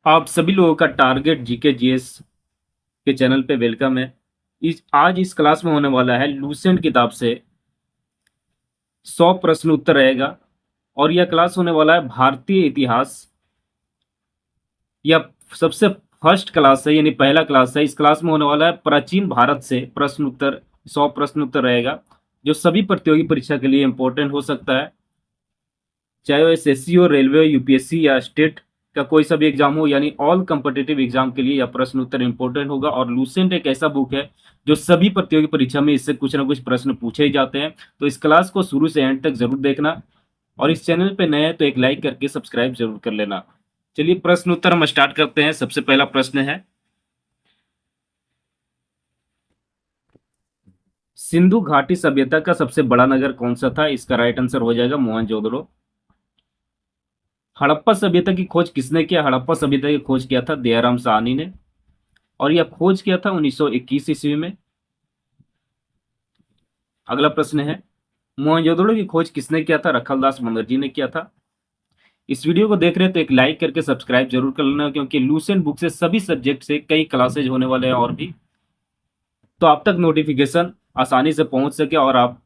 आप सभी लोगों का टारगेट जीके जीएस के चैनल पे वेलकम है। आज इस क्लास में होने वाला है लूसेंट किताब से 100 प्रश्न उत्तर रहेगा। और यह क्लास होने वाला है भारतीय इतिहास। यह सबसे फर्स्ट क्लास है, यानी पहला क्लास है। इस क्लास में होने वाला है प्राचीन भारत से प्रश्न उत्तर। 100 प्रश्न उत्तर रहेगा जो सभी प्रतियोगी परीक्षा के लिए इंपॉर्टेंट हो सकता है, चाहे वो एसएससी हो, रेलवे, यूपीएससी या स्टेट का कोई सा भी एग्जाम हो, यानी ऑल कम्पिटिटिव एग्जाम के लिए यह प्रश्न उत्तर इंपॉर्टेंट होगा। और लूसेंट एक ऐसा बुक है जो सभी प्रतियोगी परीक्षा में इससे कुछ ना कुछ प्रश्न पूछे ही जाते हैं। तो इस क्लास को शुरू से एंड तक जरूर देखना, और इस चैनल पे नए हैं तो एक लाइक करके सब्सक्राइब जरूर कर लेना। चलिए प्रश्न उत्तर हम स्टार्ट करते हैं। सबसे पहला प्रश्न है, सिंधु घाटी सभ्यता का सबसे बड़ा नगर कौन सा था? इसका राइट आंसर हो जाएगा मोहनजोदड़ो। हड़प्पा सभ्यता की खोज किसने किया? हड़प्पा सभ्यता की खोज किया था दयाराम साहनी ने, और यह खोज किया था 1921 ईस्वी में। अगला प्रश्न है, मोहनजोदड़ो की खोज किसने किया था? रखलदास बनर्जी ने किया था। इस वीडियो को देख रहे हैं तो एक लाइक करके सब्सक्राइब जरूर कर लेना, क्योंकि लूसेंट बुक से सभी सब्जेक्ट से कई क्लासेज होने वाले हैं और भी, तो आप तक नोटिफिकेशन आसानी से पहुंच सके और आप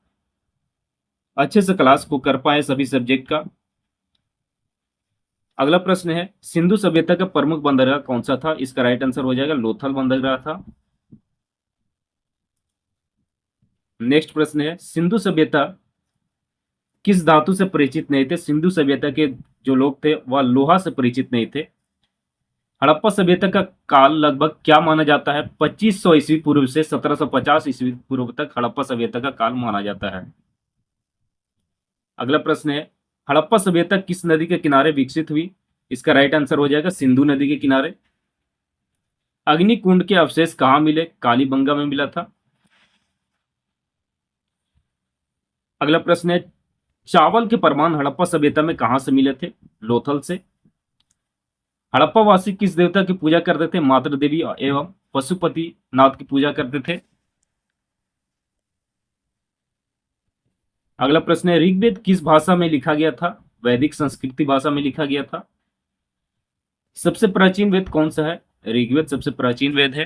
अच्छे से क्लास को कर पाए सभी सब्जेक्ट का। अगला प्रश्न है, सिंधु सभ्यता का प्रमुख बंदरगाह कौन सा था? इसका राइट आंसर हो जाएगा लोथल बंदरगाह था। नेक्स्ट प्रश्न है, सिंधु सभ्यता किस धातु से परिचित नहीं थे? सिंधु सभ्यता के जो लोग थे वह लोहा से परिचित नहीं थे। हड़प्पा सभ्यता का काल लगभग क्या माना जाता है? 2500 ईस्वी पूर्व से 1750 ईस्वी पूर्व तक हड़प्पा सभ्यता का काल माना जाता है। अगला प्रश्न है, हड़प्पा सभ्यता किस नदी के किनारे विकसित हुई? इसका राइट आंसर हो जाएगा सिंधु नदी के किनारे। अग्निकुंड के अवशेष कहाँ मिले? कालीबंगा में मिला था। अगला प्रश्न है, चावल के प्रमाण हड़प्पा सभ्यता में कहां से मिले थे? लोथल से। हड़प्पा वासी किस देवता की पूजा करते थे? मातृ देवी एवं पशुपति नाथ की पूजा करते थे। अगला प्रश्न है, ऋग्वेद किस भाषा में लिखा गया था? वैदिक संस्कृति भाषा में लिखा गया था। सबसे प्राचीन वेद कौन सा है? ऋग्वेद सबसे प्राचीन वेद है।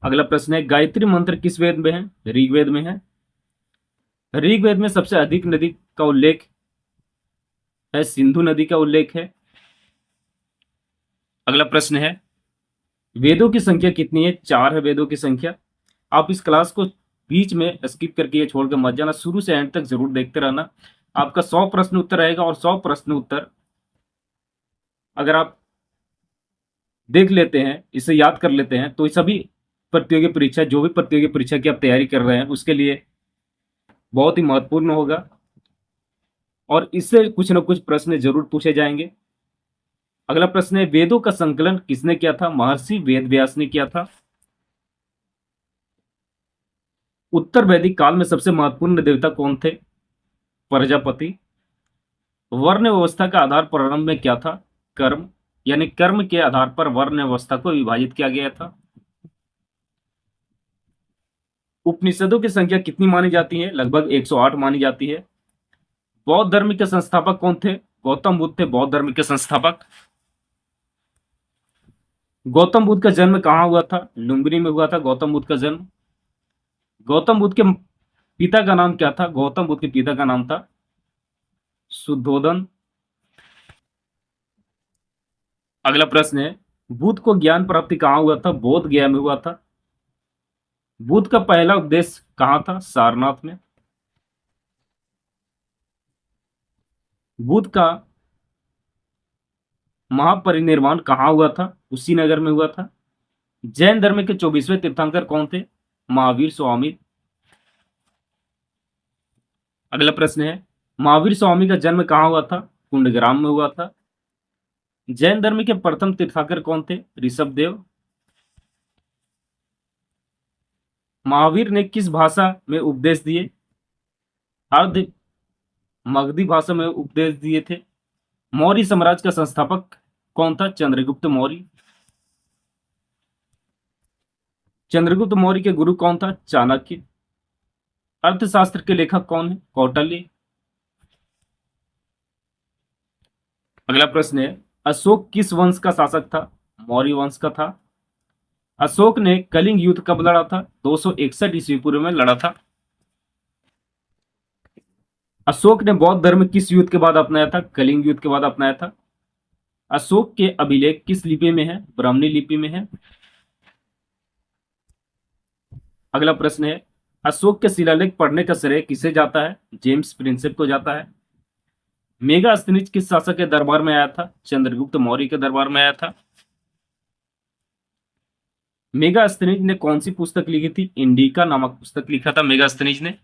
अगला प्रश्न है, गायत्री मंत्र किस वेद में है? ऋग्वेद में है। ऋग्वेद में सबसे अधिक नदी का उल्लेख है, सिंधु नदी का उल्लेख है। अगला प्रश्न है, वेदों की संख्या कितनी है? 4 है वेदों की संख्या। आप इस क्लास को बीच में स्किप करके ये छोड़ के मत जाना, शुरू से एंड तक जरूर देखते रहना। आपका 100 प्रश्न उत्तर रहेगा, और 100 प्रश्न उत्तर अगर आप देख लेते हैं, इसे याद कर लेते हैं, तो सभी प्रतियोगी परीक्षा, जो भी प्रतियोगी परीक्षा की आप तैयारी कर रहे हैं उसके लिए बहुत ही महत्वपूर्ण होगा, और इससे कुछ न कुछ प्रश्न जरूर पूछे जाएंगे। अगला प्रश्न है, वेदों का संकलन किसने किया था? महर्षि वेद व्यास ने किया था। उत्तर वैदिक काल में सबसे महत्वपूर्ण देवता कौन थे? प्रजापति। वर्ण व्यवस्था का आधार प्रारंभ में क्या था? कर्म, यानी कर्म के आधार पर वर्ण व्यवस्था को विभाजित किया गया था। उपनिषदों की संख्या कितनी मानी जाती है? लगभग 108 मानी जाती है। बौद्ध धर्म के संस्थापक कौन थे? गौतम बुद्ध थे बौद्ध धर्म के संस्थापक। गौतम बुद्ध का जन्म कहाँ हुआ था? लुम्बिनी में हुआ था गौतम बुद्ध का जन्म। गौतम बुद्ध के पिता का नाम क्या था? गौतम बुद्ध के पिता का नाम था शुद्धोदन। अगला प्रश्न है, बुद्ध को ज्ञान प्राप्ति कहाँ हुआ था? बोध गया में हुआ था। बुद्ध का पहला उपदेश कहाँ था? सारनाथ में। बुद्ध का महापरिनिर्वाण कहाँ हुआ था? कुशीनगर में हुआ था। जैन धर्म के 24वें तीर्थंकर कौन थे? महावीर स्वामी। अगला प्रश्न है, महावीर स्वामी का जन्म कहाँ हुआ था? कुंडग्राम में हुआ था। जैन धर्म के प्रथम तीर्थंकर कौन थे? ऋषभ देव। महावीर ने किस भाषा में उपदेश दिए? अर्ध मगधी भाषा में उपदेश दिए थे। मौर्य साम्राज्य का संस्थापक कौन था? चंद्रगुप्त मौर्य। चंद्रगुप्त मौर्य के गुरु कौन था? चाणक्य। अर्थशास्त्र के लेखक कौन है? कौटिल्य। अगला प्रश्न है, अशोक किस वंश का शासक था? मौर्य वंश का था। अशोक ने कलिंग युद्ध कब लड़ा था? 261 ईस्वी पूर्व में लड़ा था। अशोक ने बौद्ध धर्म किस युद्ध के बाद अपनाया था? कलिंग युद्ध के बाद अपनाया था। अशोक के अभिलेख किस लिपि में है? ब्राह्मणी लिपि में है। अगला प्रश्न है, अशोक के शिलालेख पढ़ने का श्रेय किसे जाता है? जेम्स प्रिंसेप को जाता है। मेगास्थनीज किस शासक के दरबार में आया था? चंद्रगुप्त मौर्य के दरबार में आया था। मेगास्थनीज ने कौन सी पुस्तक लिखी थी? इंडिका नामक पुस्तक लिखा था मेगास्थनीज ने।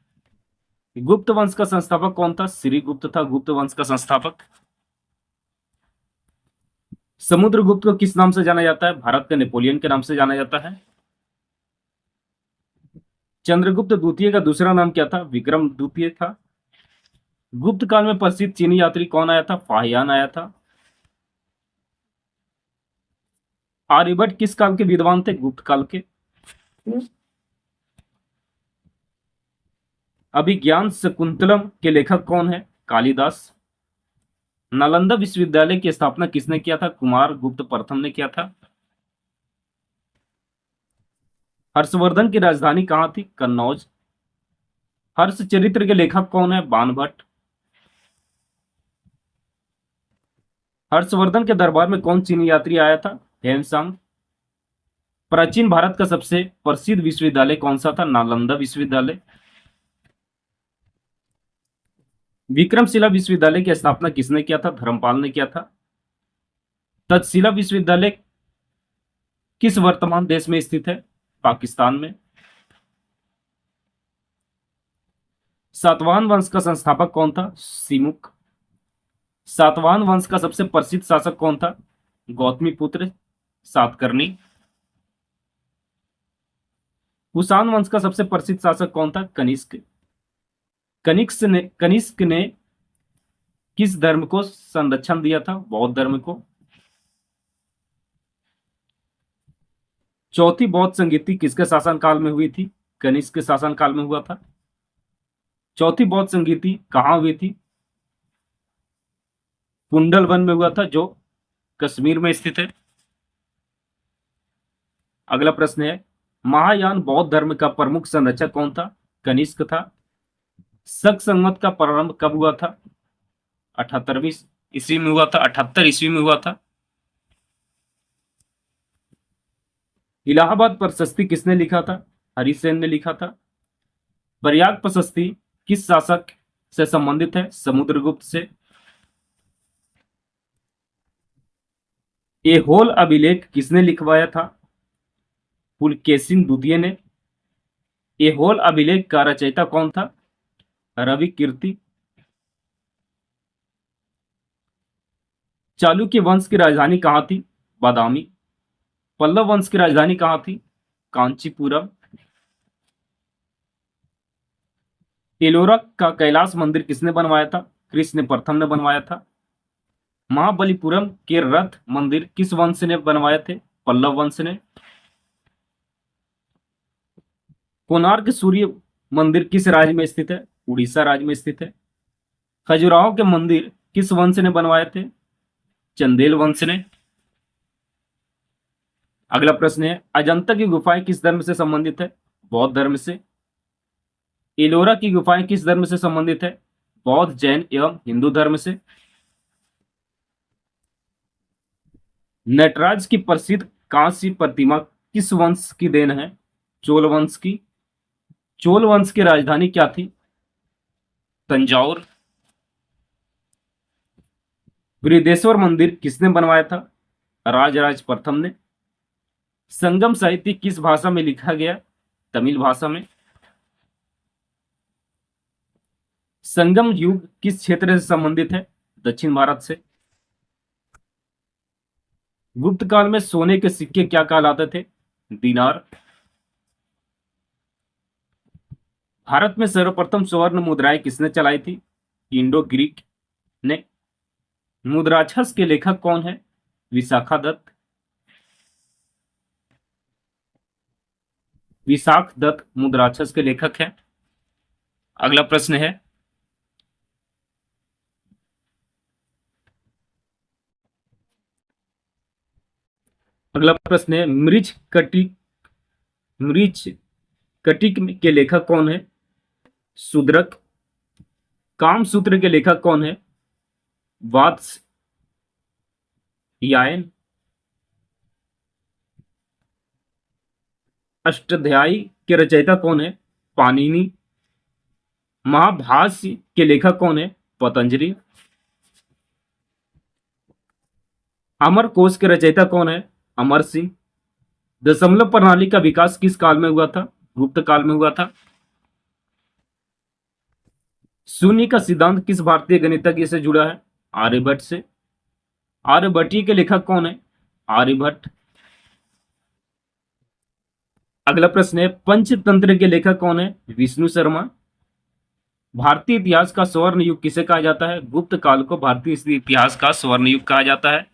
गुप्त वंश का संस्थापक कौन था? श्रीगुप्त था गुप्त वंश का संस्थापक। समुद्रगुप्त को किस नाम से जाना जाता है? भारत के नेपोलियन के नाम से जाना जाता है। चंद्रगुप्त द्वितीय का दूसरा नाम क्या था? विक्रम द्वितीय था। गुप्त काल में प्रसिद्ध चीनी यात्री कौन आया था? फाहियान आया था। आर्यभट्ट किस काल के विद्वान थे? गुप्त काल के। अभिज्ञान शकुंतलम के लेखक कौन है? कालिदास। नालंदा विश्वविद्यालय की स्थापना किसने किया था? कुमार गुप्त प्रथम ने किया था। हर्षवर्धन की राजधानी कहां थी? कन्नौज। हर्ष चरित्र के लेखक कौन है? बाणभट्ट। हर्षवर्धन के दरबार में कौन चीनी यात्री आया था? हेमसंग। प्राचीन भारत का सबसे प्रसिद्ध विश्वविद्यालय कौन सा था? नालंदा विश्वविद्यालय। विक्रमशिला विश्वविद्यालय की स्थापना किसने किया था? धर्मपाल ने किया था। तक्षशिला विश्वविद्यालय किस वर्तमान देश में स्थित है? पाकिस्तान में। सातवाहन वंश का संस्थापक कौन था? सिमुक। सातवाहन वंश का सबसे प्रसिद्ध शासक कौन था? गौतमी पुत्र सातकर्णी। कुषाण वंश का सबसे प्रसिद्ध शासक कौन था? कनिष्क। कनिष्क ने किस धर्म को संरक्षण दिया था? बौद्ध धर्म को। चौथी बौद्ध संगीति किसके शासनकाल में हुई थी? कनिष्क के शासनकाल में हुआ था। चौथी बौद्ध संगीति कहां हुई थी? कुंडल वन में हुआ था जो कश्मीर में स्थित है। अगला प्रश्न है, महायान बौद्ध धर्म का प्रमुख संरक्षक कौन था? कनिष्क था। शक संवत का प्रारंभ कब हुआ था? 78वीं ईस्वी में हुआ था। 78 ईस्वी में हुआ था। इलाहाबाद प्रशस्ति किसने लिखा था? हरिसेन ने लिखा था। प्रयाग प्रशस्ति किस शासक से संबंधित है? समुद्रगुप्त से। एहोल अभिलेख किसने लिखवाया था? पुलकेशिन द्वितीय ने। एहोल अभिलेख का रचयिता कौन था? रवि कीर्ति। चालुक्य वंश की राजधानी कहां थी? बादामी। पल्लव वंश की राजधानी कहां थी? कांचीपुरम। एलोरा का कैलाश मंदिर किसने बनवाया था? कृष्ण प्रथम ने बनवाया था। महाबलीपुरम के रथ मंदिर किस वंश ने बनवाए थे? पल्लव वंश ने। कोणार्क सूर्य मंदिर किस राज्य में स्थित है? उड़ीसा राज्य में स्थित है। खजुराहो के मंदिर किस वंश ने बनवाए थे? चंदेल वंश ने। अगला प्रश्न है, अजंता की गुफाएं किस धर्म से संबंधित है? बौद्ध धर्म से। एलोरा की गुफाएं किस धर्म से संबंधित है? बौद्ध, जैन एवं हिंदू धर्म से। नटराज की प्रसिद्ध कांस्य प्रतिमा किस वंश की देन है? चोल वंश की। चोल वंश की राजधानी क्या थी? तंजौर। बृहदेश्वर मंदिर किसने बनवाया था? राजराज प्रथम ने। संगम साहित्य किस भाषा में लिखा गया? तमिल भाषा में। संगम युग किस क्षेत्र से संबंधित है? दक्षिण भारत से। गुप्त काल में सोने के सिक्के क्या कहलाते थे? दीनार। भारत में सर्वप्रथम स्वर्ण मुद्राएं किसने चलाई थी? इंडो ग्रीक ने। मुद्राक्षस के लेखक कौन है? विशाखा दत्त। विशाख दत्त मुद्राक्षस के लेखक हैं। अगला प्रश्न है, अगला प्रश्न है, मृच कटिक के लेखक कौन है? शूद्रक। कामसूत्र के लेखक कौन है? वात्स्यायन। अष्टाध्यायी के रचयिता कौन है? पाणिनि। महाभाष्य के लेखक कौन है? पतंजलि। अमर कोश के रचयिता कौन है? अमर सिंह। दशमलव प्रणाली का विकास किस काल में हुआ था? गुप्त काल में हुआ था। शून्य का सिद्धांत किस भारतीय गणितज्ञ से जुड़ा है? आर्यभट्ट से। आर्यभट्टीय के लेखक कौन है? आर्यभट्ट। अगला प्रश्न है, पंचतंत्र के लेखक कौन है? विष्णु शर्मा। भारतीय इतिहास का स्वर्ण युग किसे कहा जाता है? गुप्त काल को भारतीय इतिहास का स्वर्ण युग कहा जाता है।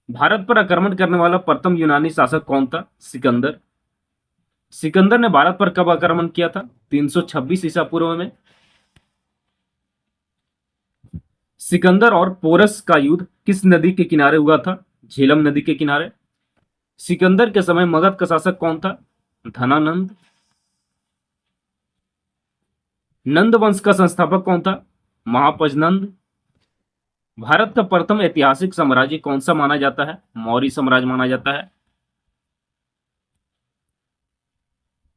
भारत पर आक्रमण करने वाला प्रथम यूनानी शासक कौन था? सिकंदर। सिकंदर ने भारत पर कब आक्रमण किया था? 326 ईसा पूर्व में। सिकंदर और पोरस का युद्ध किस नदी के किनारे हुआ था? झेलम नदी के किनारे। सिकंदर के समय मगध का शासक कौन था? धनानंद। नंद वंश का संस्थापक कौन था? महापजनंद। भारत का प्रथम ऐतिहासिक साम्राज्य कौन सा माना जाता है? मौर्य साम्राज्य माना जाता है।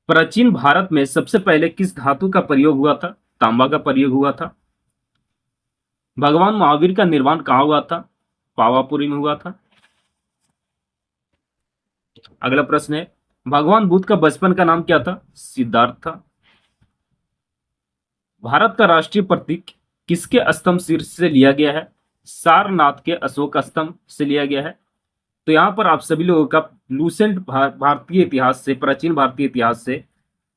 प्राचीन भारत में सबसे पहले किस धातु का प्रयोग हुआ था? तांबा का प्रयोग हुआ था। भगवान महावीर का निर्वाण कहां हुआ था? पावापुरी में हुआ था। अगला प्रश्न है, भगवान बुद्ध का बचपन का नाम क्या था? सिद्धार्थ था। भारत का राष्ट्रीय प्रतीक किसके स्तंभ शीर्ष से लिया गया है? सारनाथ के अशोक स्तंभ से लिया गया है। तो यहां पर आप सभी लोगों का लूसेंट भारतीय इतिहास से, प्राचीन भारतीय इतिहास से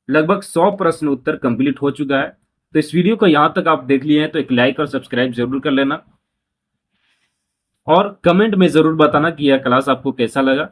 लगभग 100 प्रश्न उत्तर कंप्लीट हो चुका है। तो इस वीडियो को यहां तक आप देख लिए हैं तो एक लाइक और सब्सक्राइब जरूर कर लेना और कमेंट में जरूर बताना कि यह क्लास आपको कैसा लगा।